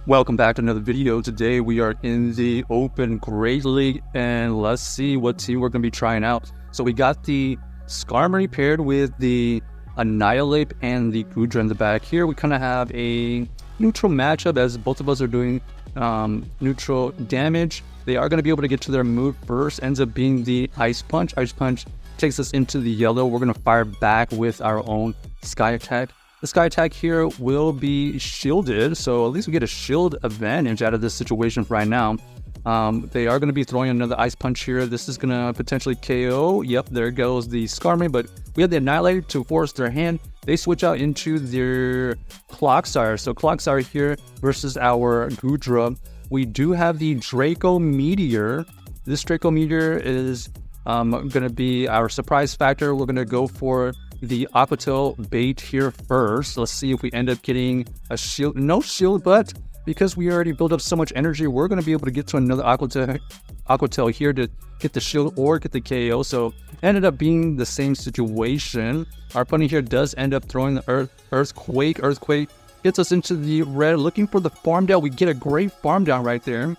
Welcome back to another video. Today we are in the Open Great League and let's see what team we're going to be trying out. So we got the Skarmory paired with the Annihilape and the Goodra in the back. Here we kind of have a neutral matchup as both of us are doing neutral damage. They are going to be able to get to their move first. Ends up being the Ice Punch. Ice Punch takes us into the yellow. We're going to fire back with our own Sky Attack. The Sky Attack here will be shielded, so at least we get a shield advantage out of this situation right now. They are going to be throwing another Ice Punch here. This is going to potentially KO. Yep, there goes the Skarmory, but we have the Annihilape to force their hand. They switch out into their Clodsire. So Clodsire here versus our Goodra. We do have the Draco Meteor. This Draco Meteor is going to be our surprise factor. We're going to go for the Aquatail bait here first. Let's see if we end up getting a shield. No shield, but because we already built up so much energy, we're going to be able to get to another Aquatail here to get the shield or get the KO. So ended up being the same situation. Our opponent here does end up throwing the Earthquake. Earthquake gets us into the red, looking for the farm down. We get a great farm down right there.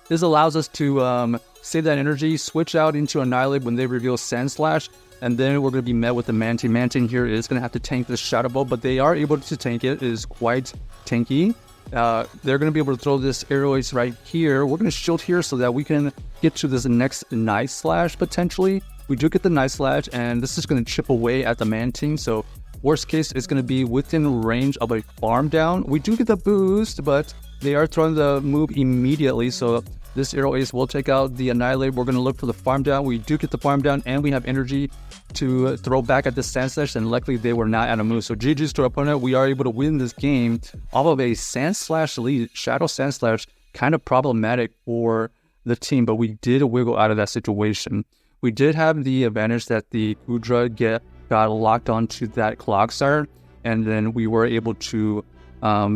This allows us to save that energy, switch out into Annihilape when they reveal Sandslash. And then we're going to be met with the Mantine. Mantine here is going to have to tank this Shadow Ball, but they are able to tank it. It is quite tanky. They're going to be able to throw this Aerial Ace right here. We're going to shield here so that we can get to this next Night Slash potentially. We do get the Night Slash, and this is going to chip away at the Mantine. So worst case is going to be within range of a farm down. We do get the boost, but they are throwing the move immediately. So this Aerial Ace will take out the Annihilape. We're going to look for the farm down. We do get the farm down, and we have energy to throw back at the Sandslash, and luckily they were not out of move. So GG's to our opponent. We are able to win this game off of a Sandslash lead. Shadow Sandslash, kind of problematic for the team, but we did wiggle out of that situation. We did have the advantage that the Goodra got locked onto that Clodsire, and then we were able to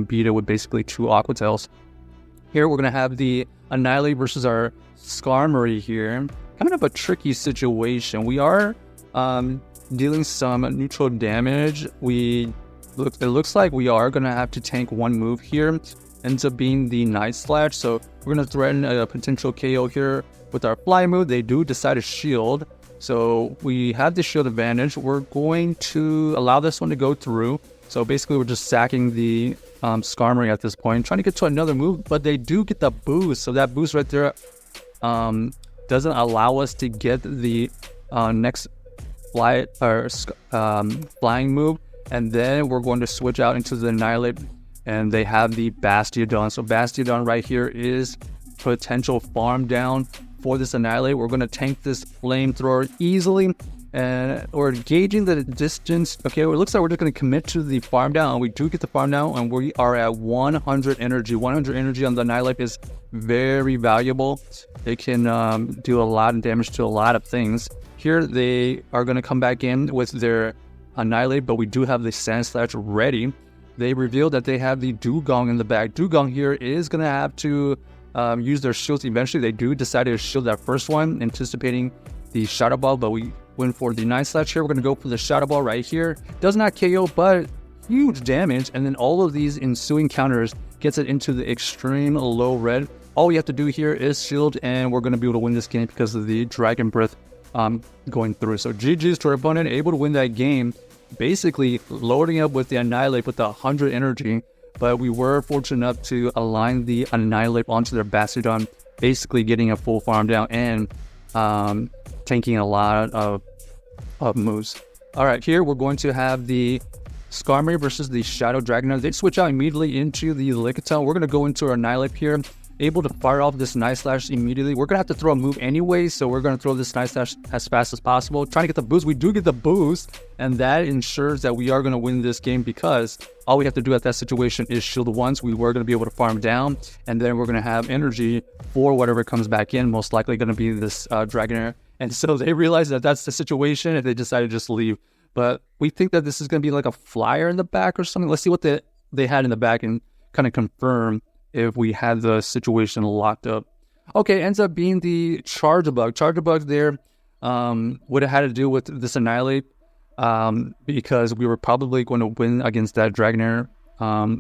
beat it with basically two Aquatails. Here we're going to have the Annihilape versus our Skarmory here. Kind of a tricky situation. We are dealing some neutral damage. It looks like we are going to have to tank one move here. Ends up being the Night Slash. So we're going to threaten a potential KO here with our Fly move. They do decide to shield. So we have the shield advantage. We're going to allow this one to go through. So basically we're just sacking the Skarmory at this point, trying to get to another move, but they do get the boost. So that boost right there doesn't allow us to get the next flying move. And then we're going to switch out into the Annihilape, and they have the Bastiodon. So Bastiodon right here is potential farm down for this Annihilape. We're going to tank this flamethrower easily. And we're gauging the distance. Okay, it looks like we're just going to commit to the farm down. We do get the farm down, and we are at 100 energy. 100 energy on the Annihilape is very valuable. It can do a lot of damage to a lot of things. Here, they are going to come back in with their Annihilape, but we do have the Sandslash ready. They revealed that they have the Dugong in the back. Dugong here is going to have to use their shields eventually. They do decide to shield that first one, anticipating the Shadow Ball, but we went for the Night Slash here. We're going to go for the Shadow Ball right here. Does not KO, but huge damage. And then all of these ensuing counters gets it into the extreme low red. All we have to do here is shield, and we're going to be able to win this game because of the Dragon Breath going through. So GG's to our opponent, able to win that game, basically loading up with the Annihilape with the 100 energy. But we were fortunate enough to align the Annihilape onto their Bastiodon, basically getting a full farm down and tanking a lot of moves. Alright, here we're going to have the Skarmory versus the Shadow Dragonite. They switch out immediately into the Lickitung. We're going to go into our Annihilape here, able to fire off this Night Slash immediately. We're going to have to throw a move anyway, so we're going to throw this Night Slash as fast as possible. Trying to get the boost. We do get the boost, and that ensures that we are going to win this game because all we have to do at that situation is shield once. We were going to be able to farm down, and then we're going to have energy for whatever comes back in. Most likely going to be this Dragonair. And so they realized that that's the situation, and they decided to just leave. But we think that this is going to be like a flyer in the back or something. Let's see what they had in the back and kind of confirm if we had the situation locked up. Okay, ends up being the Charjabug. Charjabug there would have had to do with this Annihilape because we were probably going to win against that Dragonair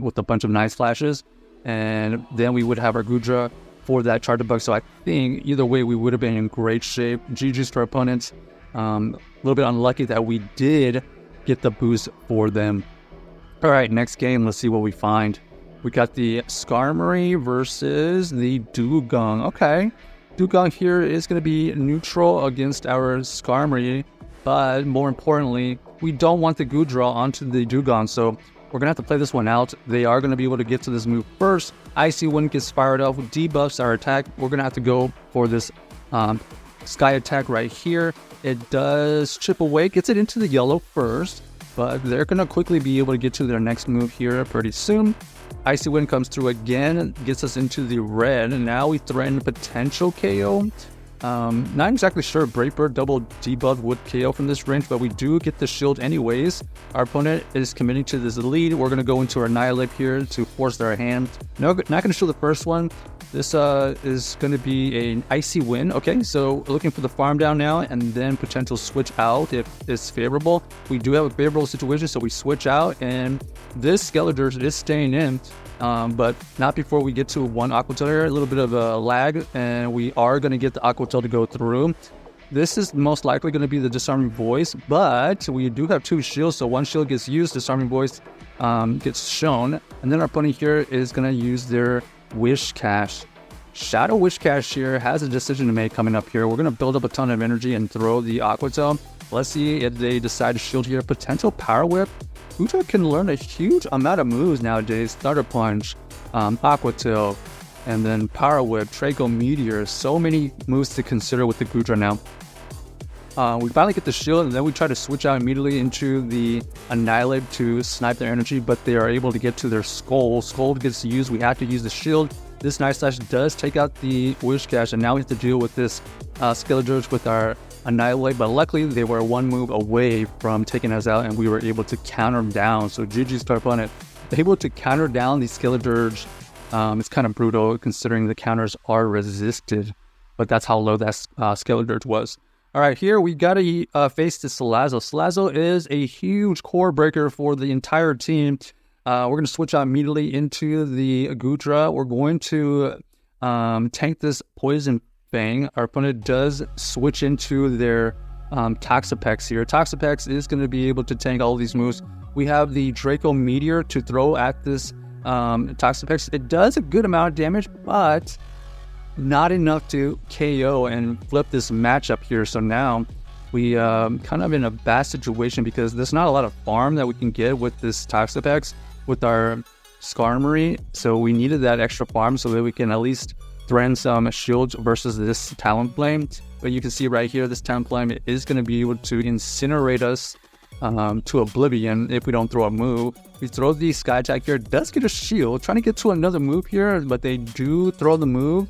with a bunch of Night Slashes. and then we would have our Goodra for that charge bug. So I think either way we would have been in great shape. GG's to our opponents. A little bit unlucky that we did get the boost for them. All right, next game, let's see what we find. We got the Skarmory versus the Dugong. Okay, Dugong here is going to be neutral against our Skarmory, but more importantly, we don't want the Goodra onto the Dugong, so we're going to have to play this one out. They are going to be able to get to this move first. Icy Wind gets fired off, debuffs our attack. We're going to have to go for this Sky attack right here. It does chip away, gets it into the yellow first, but they're going to quickly be able to get to their next move here pretty soon. Icy Wind comes through again, gets us into the red, and now we threaten potential KO. Not exactly sure Brave Bird double debuff would KO from this range, but we do get the shield anyways. Our opponent is committing to this lead. We're going to go into our Annihilape here to force their hand. No, not going to show the first one. This is going to be an Icy Wind. Okay, so looking for the farm down now, and then potential switch out if it's favorable. We do have a favorable situation, so we switch out, and this Skeledirge is staying in, but not before we get to one Aqua Tail here. A little bit of a lag, and we are going to get the Aqua Tail to go through. This is most likely going to be the Disarming Voice, but we do have two shields, so one shield gets used, Disarming Voice gets shown, and then our opponent here is going to use their Whiscash. Shadow Whiscash here has a decision to make coming up here. We're going to build up a ton of energy and throw the Aqua Tail. Let's see if they decide to shield here. Potential Power Whip. Goodra can learn a huge amount of moves nowadays. Thunder Punch, Aqua Tail, and then Power Whip, Draco Meteor. So many moves to consider with the Goodra now. We finally get the shield, and then we try to switch out immediately into the Annihilape to snipe their energy, but they are able to get to their Skull. Skull gets used. We have to use the shield. This Night Slash does take out the Whiscash, and now we have to deal with this Skeledirge with our Annihilape, but luckily they were one move away from taking us out, and we were able to counter them down. So GG's to our opponent. Able to counter down the Skeledirge. It's kind of brutal considering the counters are resisted, but that's how low that Skeledirge was. All right, here we got to face the Salazzle. Salazzle is a huge core breaker for the entire team. We're going to switch out immediately into the Goodra. We're going to tank this Poison Fang. Our opponent does switch into their Toxapex here. Toxapex is going to be able to tank all of these moves. We have the Draco Meteor to throw at this Toxapex. It does a good amount of damage, but not enough to KO and flip this matchup here. So now we kind of in a bad situation because there's not a lot of farm that we can get with this Toxapex with our Skarmory. So we needed that extra farm so that we can at least threaten some shields versus this Talonflame. But you can see right here, this Talonflame is going to be able to incinerate us to oblivion if we don't throw a move. We throw the Sky Attack here. It does get a shield. Trying to get to another move here, but they do throw the move.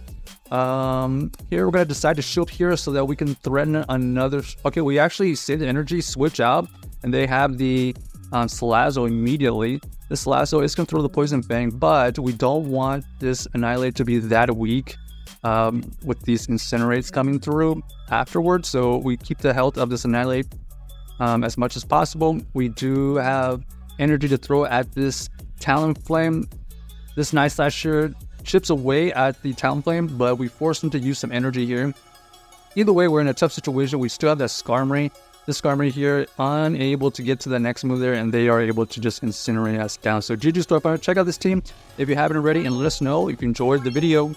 Here we're going to decide to shield here so that we can threaten another. Okay, we actually save the energy, switch out, and they have the Salazzle immediately. This Salazzle is going to throw the Poison Fang, but we don't want this Annihilape to be that weak with these Incinerates coming through afterwards. So we keep the health of this Annihilape as much as possible. We do have energy to throw at this Talonflame. This Night Slash here chips away at the Talonflame, but we force him to use some energy here. Either way, we're in a tough situation. We still have that Skarmory. This Skarmory here, unable to get to the next move there, and they are able to just incinerate us down. So GG's to our opponent. Check out this team if you haven't already, and let us know if you enjoyed the video.